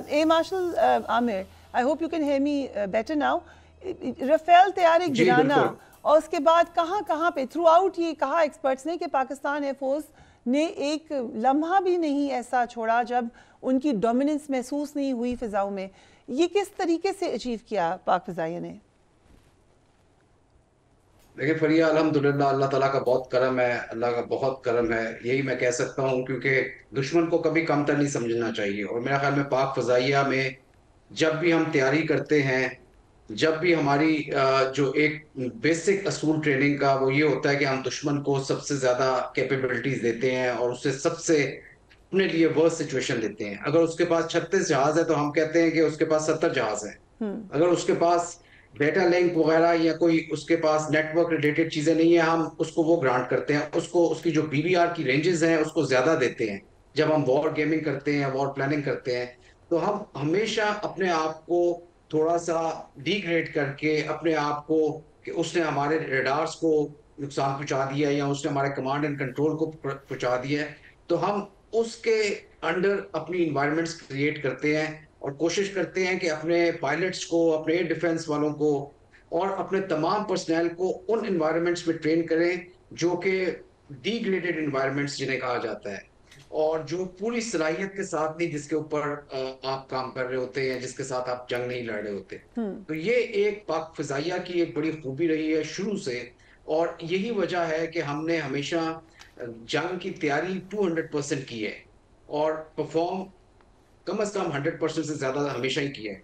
Air Marshal Amir, I hope you can hear me better now. Rafale तैयारी गिराना और उसके बाद कहाँ पे थ्रू आउट ये कहा एक्सपर्ट्स ने कि पाकिस्तान एयरफोर्स ने एक लम्हा भी नहीं ऐसा छोड़ा जब उनकी डोमिनेंस महसूस नहीं हुई फिजाओं में। ये किस तरीके से अचीव किया पाक फिजाइया ने? देखिए फरिया, अल्हम्दुलिल्लाह अल्लाह ताला का बहुत करम है, अल्लाह का बहुत करम है, यही मैं कह सकता हूँ। क्योंकि दुश्मन को कभी कमतर नहीं समझना चाहिए। और मेरा ख्याल में पाक फजाइया में जब भी हम तैयारी करते हैं, जब भी हमारी जो एक बेसिक असूल ट्रेनिंग का वो ये होता है कि हम दुश्मन को सबसे ज्यादा कैपेबिलिटीज देते हैं और उससे सबसे अपने लिए वर्स्ट सिचुएशन देते हैं। अगर उसके पास 36 जहाज है तो हम कहते हैं कि उसके पास 70 जहाज है। अगर उसके पास डेटा लिंक वगैरह या कोई उसके पास नेटवर्क रिलेटेड चीजें नहीं है, हम उसको वो ग्रांट करते हैं, उसको उसकी जो बीबीआर की रेंजेस हैं उसको ज्यादा देते हैं। जब हम वॉर गेमिंग करते हैं, वॉर प्लानिंग करते हैं, तो हम हमेशा अपने आप को थोड़ा सा डिग्रेड करके अपने आप को कि उसने हमारे रेडार्स को नुकसान पहुंचा दिया या उसने हमारे कमांड एंड कंट्रोल को पहुंचा दिया है, तो हम उसके अंडर अपनी इन्वायरमेंट्स क्रिएट करते हैं और कोशिश करते हैं कि अपने पायलट्स को, अपने एयर डिफेंस वालों को और अपने तमाम पर्सनल को उन इन्वायरमेंट्स में ट्रेन करें जो कि डिग्रेडेड इन्वायरमेंट्स जिन्हें कहा जाता है, और जो पूरी सलाहियत के साथ नहीं, जिसके ऊपर आप काम कर रहे होते हैं, जिसके साथ आप जंग नहीं लड़ रहे होते। तो ये एक पाक फिजाइया की एक बड़ी खूबी रही है शुरू से, और यही वजह है कि हमने हमेशा जंग की तैयारी 200% की है और परफॉर्म कम से कम 100% से ज्यादा हमेशा ही किया है।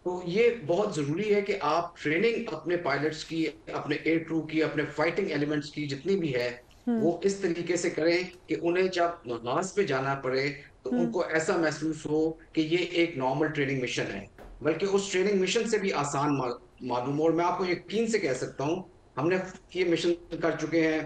तो ये बहुत जरूरी है कि आप ट्रेनिंग अपने पायलट्स की, अपने एयर क्रू की, अपने फाइटिंग एलिमेंट्स की जितनी भी है, वो इस तरीके से करें कि उन्हें जब नमाज पे जाना पड़े तो उनको ऐसा महसूस हो कि ये एक नॉर्मल ट्रेनिंग मिशन है, बल्कि उस ट्रेनिंग मिशन से भी आसान मालूम हो। और मैं आपको यकीन से कह सकता हूँ, हमने ये मिशन कर चुके हैं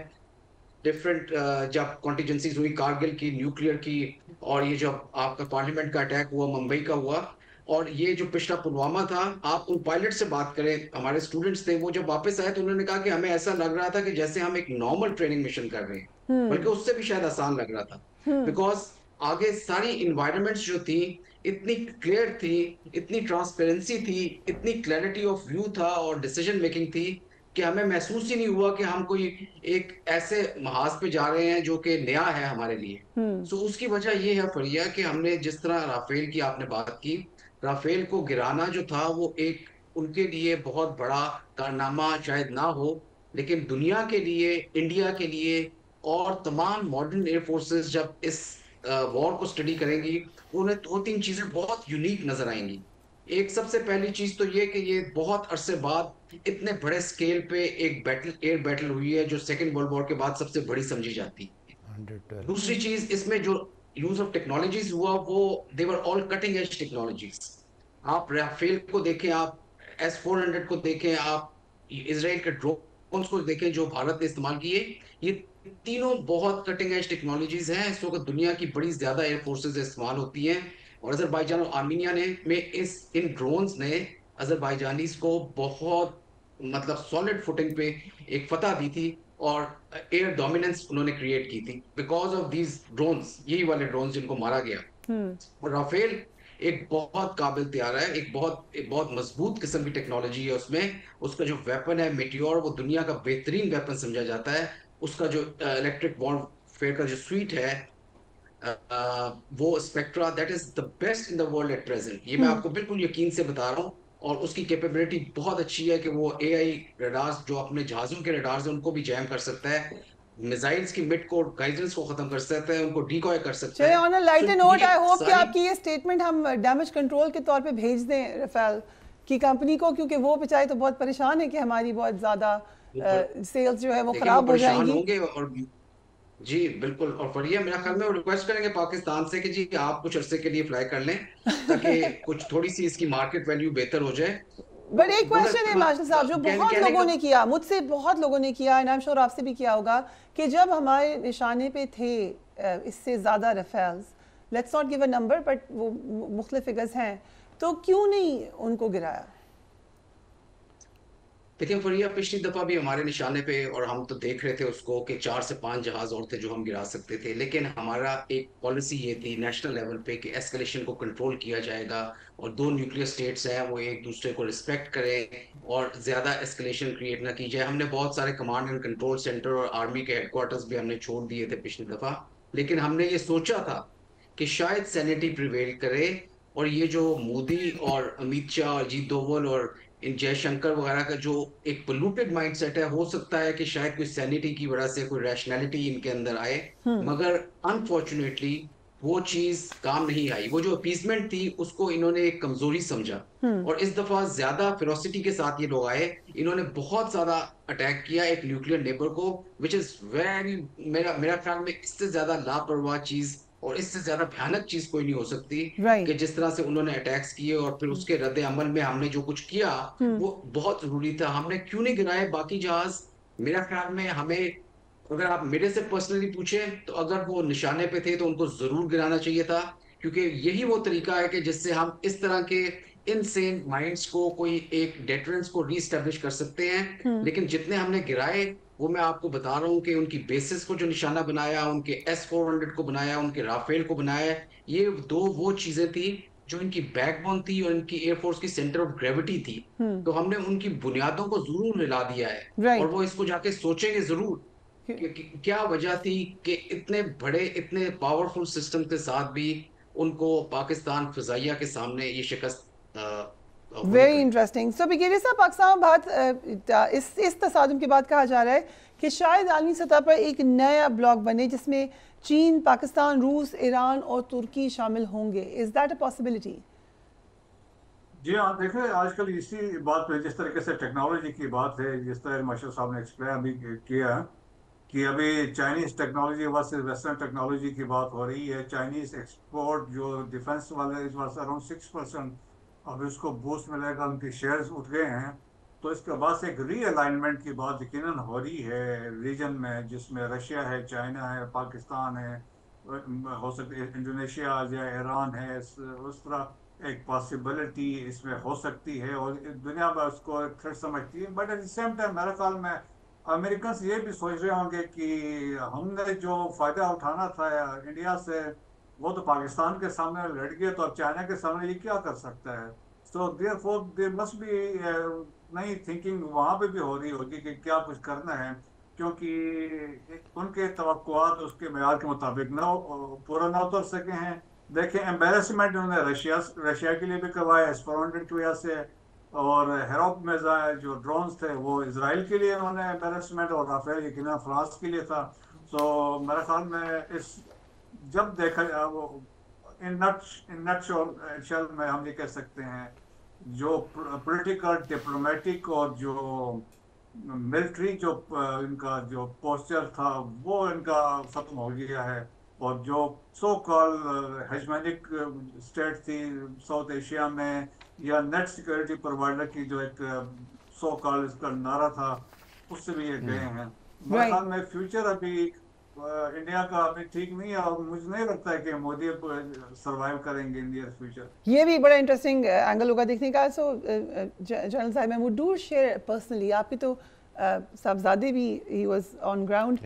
डिफरेंट, जब कॉन्टिजेंसीज हुई कारगिल की, न्यूक्लियर की, और ये जब आपका पार्लियामेंट का अटैक हुआ, मुंबई का हुआ, और ये जो पिछला पुलवामा था, आप उन पायलट से बात करें, हमारे स्टूडेंट्स थे, वो जब वापस आए तो उन्होंने कहा कि हमें ऐसा लग रहा था कि जैसे हम एक नॉर्मल ट्रेनिंग मिशन कर रहे हैं, बल्कि उससे भी शायद आसान लग रहा था। बिकॉज आगे सारी इन्वायरमेंट्स जो थी इतनी क्लियर थी, इतनी ट्रांसपेरेंसी थी, इतनी क्लैरिटी ऑफ व्यू था और डिसीजन मेकिंग थी कि हमें महसूस ही नहीं हुआ कि हम कोई एक ऐसे महाज पे जा रहे हैं जो कि नया है हमारे लिए। सो उसकी वजह ये है फरिया कि हमने जिस तरह राफेल की आपने बात की, राफेल को गिराना जो था वो एक उनके लिए बहुत बड़ा कारनामा शायद ना हो, लेकिन दुनिया के लिए, इंडिया के लिए और तमाम मॉडर्न एयर फोर्सेस जब इस वॉर को स्टडी करेंगी, उन्हें दो तीन चीजें बहुत यूनिक नजर आएंगी। एक सबसे पहली चीज तो ये कि ये बहुत अरसे बाद इतने बड़े स्केल पे एक बैटल, एयर बैटल हुई है जो सेकेंड वर्ल्ड वॉर के बाद सबसे बड़ी समझी जाती है। 112। दूसरी चीज, इसमें जो यूज ऑफ टेक्नोलॉजीज हुआ वो देवर ऑल कटिंग एज टेक्नोलॉजीज। आप राफेल को देखें, आप S-400 को देखें, आप इसराइल के ड्रोन्स को देखें जो भारत ने इस्तेमाल किए, ये तीनों बहुत कटिंग एज टेक्नोलॉजीज हैं। इस वक्त दुनिया की बड़ी ज्यादा एयर फोर्सेज इस्तेमाल होती हैं, और अजरबैजान और आर्मीनिया ने में इस इन ड्रोन्स ने अजरबैजानीज को बहुत मतलब सॉलिड फुटिंग पे एक फतह दी थी, और एयर डोमिनेंस उन्होंने क्रिएट की थी बिकॉज ऑफ दीज ड्रोन्स, यही वाले ड्रोन्स जिनको मारा गया। और राफेल एक बहुत काबिल तैयारा है, एक बहुत मजबूत किस्म की टेक्नोलॉजी है उसमें। उसका जो वेपन है मेटियोर, वो दुनिया का बेहतरीन वेपन समझा जाता है। उसका जो इलेक्ट्रिक वॉरफेयर का जो स्वीट है, वो spectra, that is the best in the world at present. ये मैं आपको बिल्कुल यकीन से बता रहा हूँ। और उसकी कैपेबिलिटी बहुत अच्छी है कि वो एआई रडार्स, जो अपने जहाजों के रडार्स हैं, उनको भी जैम कर सकता है, मिसाइल्स की मिड कोर गाइडेंस को खत्म कर सकता है, उनको डिकॉय कर सकता चलिए, है। On a so lighter note, ये आई होप कि सारी आपकी ये स्टेटमेंट हम डैमेज कंट्रोल के तौर पे भेज दें राफेल की कंपनी को, क्योंकि वो बेचारे तो बहुत परेशान है कि हमारी बहुत ज़्यादा सेल्स जो है वो देखिए वो ख़राब हो परेशान जाएंगी। होंगे। और जी बिल्कुल। और फरिया, मेरा ख्याल में वो रिक्वेस्ट करेंगे पाकिस्तान से कि जी आप कुछ अरसे के लिए फ्लाई कर लें, ताकि कुछ थोड़ी सी इसकी मार्केट वैल्यू बेहतर हो जाए। बट तो एक क्वेश्चन है मास्टर साहब, जो बहुत कहने लोगों का ने किया, मुझसे बहुत लोगों ने किया, एंड आई एम श्योर आपसे भी किया होगा, कि जब हमारे निशाने पे थे इससे ज़्यादा Rafales, let's not give a number but वो मुख्तलिफ फिगर्स हैं, तो क्यों नहीं उनको गिराया? देखिए फरिया, पिछली दफा भी हमारे निशाने पे, और हम तो देख रहे थे उसको कि 4 से 5 जहाज और थे जो हम गिरा सकते थे, लेकिन हमारा एक पॉलिसी ये थी नेशनल लेवल पे कि एस्केलेशन को कंट्रोल किया जाएगा, और दो न्यूक्लियर स्टेट्स हैं वो एक दूसरे को रिस्पेक्ट करें और ज्यादा एस्केलेशन क्रिएट ना की जाए। हमने बहुत सारे कमांड एंड कंट्रोल सेंटर और आर्मी के हेडक्वार्टर्स भी हमने छोड़ दिए थे पिछली दफा, लेकिन हमने ये सोचा था कि शायद सैनिटी प्रिवेल करे, और ये जो मोदी और अमित शाह और अजीत डोभाल और इन जयशंकर वगैरह का जो एक पोल्यूटेड माइंडसेट है, हो सकता है कि शायद कोई सैनिटी की वजह से कोई रैशनैलिटी इनके अंदर आए, मगर अनफॉर्चुनेटली वो चीज काम नहीं आई। वो जो अपीजमेंट थी उसको इन्होंने एक कमजोरी समझा, और इस दफा ज्यादा फेरोसिटी के साथ ये लोग आए। इन्होंने बहुत ज्यादा अटैक किया एक न्यूक्लियर नेबर को, विच इज वेरी, मेरा मेरा ख्याल में इससे ज्यादा लापरवाह चीज और इससे ज्यादा भयानक चीज कोई नहीं हो सकती कि राइट। जिस तरह से उन्होंने अटैक्स किए, और फिर उसके रद्द अमल में हमने जो कुछ किया वो बहुत जरूरी था। हमने क्यों नहीं गिराए बाकी जहाज? मेरा ख्याल में हमें, अगर आप मेरे से पर्सनली पूछें, तो अगर वो निशाने पे थे तो उनको जरूर गिराना चाहिए था, क्योंकि यही वो तरीका है कि जिससे हम इस तरह के इनसेन माइंड्स को, कोई एक डेटरेंस को रीस्टेब्लिश कर सकते हैं। लेकिन जितने हमने गिराए, वो मैं आपको बता रहा हूँ कि उनकी बेसिस को जो निशाना बनाया, उनके S-400 को बनाया, उनके राफेल को बनाया, ये दो वो चीजें थी जो इनकी बैकबोन थी और इनकी एयरफोर्स की सेंटर ऑफ ग्रेविटी थी। तो हमने उनकी बुनियादों को जरूर हिला दिया है, और राइट। वो इसको जाके सोचेंगे जरूर क्या वजह थी कि इतने बड़े, इतने पावरफुल सिस्टम के साथ भी उनको पाकिस्तान फिजाइया के सामने ये शिकस्त होनी वेरी पड़ी। इंटरेस्टिंग। सो बिगेरी साहब, पाकिस्तान बात इस तसादुम के बाद कहा जा रहा है कि शायद आलमी सतह पर एक नया ब्लॉक बने जिसमें चीन, पाकिस्तान, रूस, ईरान और तुर्की शामिल होंगे। Is that a possibility? जी हाँ, देखिए आजकल इसी बात पे, जिस तरीके से टेक्नोलॉजी की बात है, जिस तरह मार्शल साहब ने एक्सप्लेन अभी किया कि अभी Chinese technology versus western technology की बात हो रही है। चाइनीज एक्सपोर्ट जो डिफेंस वाले इस वर्ष अराउंड 6%, अब इसको बूस्ट मिलेगा, उनके शेयर्स उठ गए हैं। तो इसके बाद से एक रीअलाइनमेंट की बात यकीनन हो रही है रीजन में, जिसमें रशिया है, चाइना है, पाकिस्तान है, हो सकता है इंडोनेशिया आ जाए, ईरान है, उस तरह एक पॉसिबिलिटी इसमें हो सकती है, और दुनिया में उसको थ्रेट समझती है। But at the same time मेरे ख्याल में अमेरिकन ये भी सोच रहे होंगे कि हमने जो फायदा उठाना था इंडिया से, वो तो पाकिस्तान के सामने लड़ गए, तो अब चाइना के सामने ये क्या कर सकता है। So therefore there must be नई थिंकिंग वहां पे भी हो रही होगी कि क्या कुछ करना है, क्योंकि उनके तवक्कुआत उसके मेयार के मुताबिक ना पूरा ना उतर सके हैं। देखें, एम्बेरसमेंट उन्होंने रशिया के लिए भी करवाया S-400 की वजह से, और हेरोप में जो ड्रोन्स थे वो इसराइल के लिए उन्होंने एम्बेरसमेंट, और राफेल यकीनन फ्रांस के लिए था। सो मेरे ख्याल में इस जब देखा इन नटशेल में हम ये कह सकते हैं, जो पॉलिटिकल, डिप्लोमेटिक और जो मिलिट्री जो इनका जो पोस्चर था वो इनका खत्म हो गया है। और जो सो कॉल हेजमोनिक स्टेट थी साउथ एशिया में, या नेट सिक्योरिटी प्रोवाइडर की जो एक सो कॉल इसका नारा था, उससे भी ये गए हैं। मेरे ख्याल में फ्यूचर अभी इंडिया का अभी ठीक नहीं है, और मुझे नहीं लगता है कि मोदी सरवाइव करेंगे इन नियर फ्यूचर। ये भी बड़ा इंटरेस्टिंग एंगल होगा देखने का। सो जनरल साहब, मैं वुड डू शेयर पर्सनली, आपके तो साहबजादे भी he was on ground,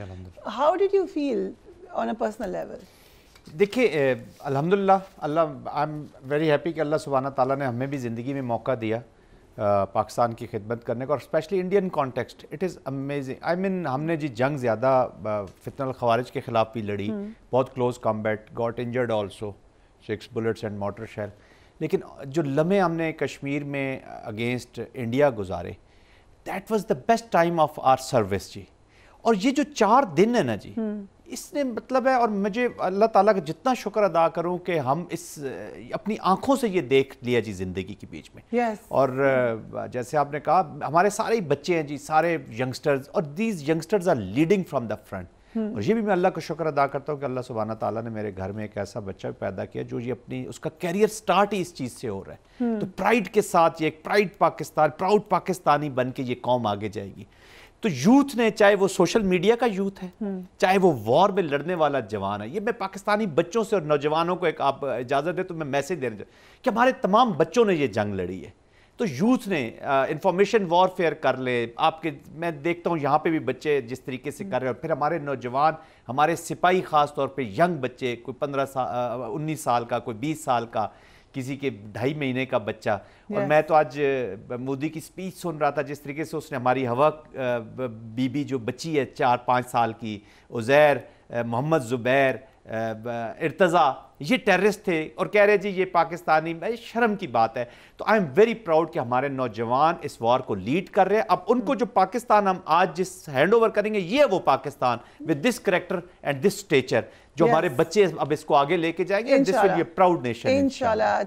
how did you feel on a personal level? देखिए अल्हम्दुलिल्लाह, अल्लाह, आई एम वेरी हैप्पी कि अल्लाह सुब्हाना ताला ने हमें भी ज़िंदगी में मौका दिया पाकिस्तान की खिदमत करने का, और specially Indian context. It is amazing. I mean हमने जी जंग ज़्यादा फितनल खवारिज के ख़िलाफ़ भी लड़ी, बहुत close combat, got injured also, 6 bullets and mortar shell. लेकिन जो लम्हे हमने कश्मीर में अगेंस्ट इंडिया गुजारे, that was the best time of our service जी। और ये जो 4 दिन है ना जी, इसने मतलब है, और मुझे अल्लाह ताला का जितना शुक्र अदा करूं कि हम इस अपनी आंखों से ये देख लिया जी ज़िंदगी के बीच में। yes. और जैसे आपने कहा, हमारे सारे बच्चे हैं जी, सारे यंगस्टर्स, और these youngsters are leading from the front. और ये भी मैं अल्लाह का शुक्र अदा करता हूँ कि अल्लाह सुब्हाना ताला ने मेरे घर में एक ऐसा बच्चा भी पैदा किया जो ये अपनी, उसका कैरियर स्टार्ट ही इस चीज़ से हो रहा है। तो प्राइड के साथ ये एक प्राउड पाकिस्तानी बन के ये कौम आगे जाएगी। तो यूथ ने, चाहे वो सोशल मीडिया का यूथ है, चाहे वो वॉर में लड़ने वाला जवान है, ये मैं पाकिस्तानी बच्चों से और नौजवानों को एक, आप इजाज़त दे तो मैं मैसेज देना चाहूँ कि हमारे तमाम बच्चों ने ये जंग लड़ी है। तो यूथ ने इंफॉर्मेशन वॉरफेयर कर ले आपके, मैं देखता हूँ यहाँ पे भी बच्चे जिस तरीके से कर रहे हैं, और फिर हमारे नौजवान, हमारे सिपाही ख़ास तौर पे यंग बच्चे, कोई 19 साल का, कोई 20 साल का, किसी के 2.5 महीने का बच्चा। और मैं तो आज मोदी की स्पीच सुन रहा था, जिस तरीके से उसने हमारी हवा बीबी जो बच्ची है 4-5 साल की, उज़ैर, मोहम्मद ज़ुबैर, इर्तज़ा, ये टेररिस्ट थे और कह रहे जी ये पाकिस्तानी, शर्म की बात है। तो आई एम वेरी प्राउड कि हमारे नौजवान इस वॉर को लीड कर रहे हैं। अब उनको जो पाकिस्तान हम आज जिस हैंड ओवर करेंगे, ये वो Pakistan with this character and this stature जो हमारे बच्चे अब इसको आगे लेके जाएंगे, this will be a proud nation इंशाल्लाह।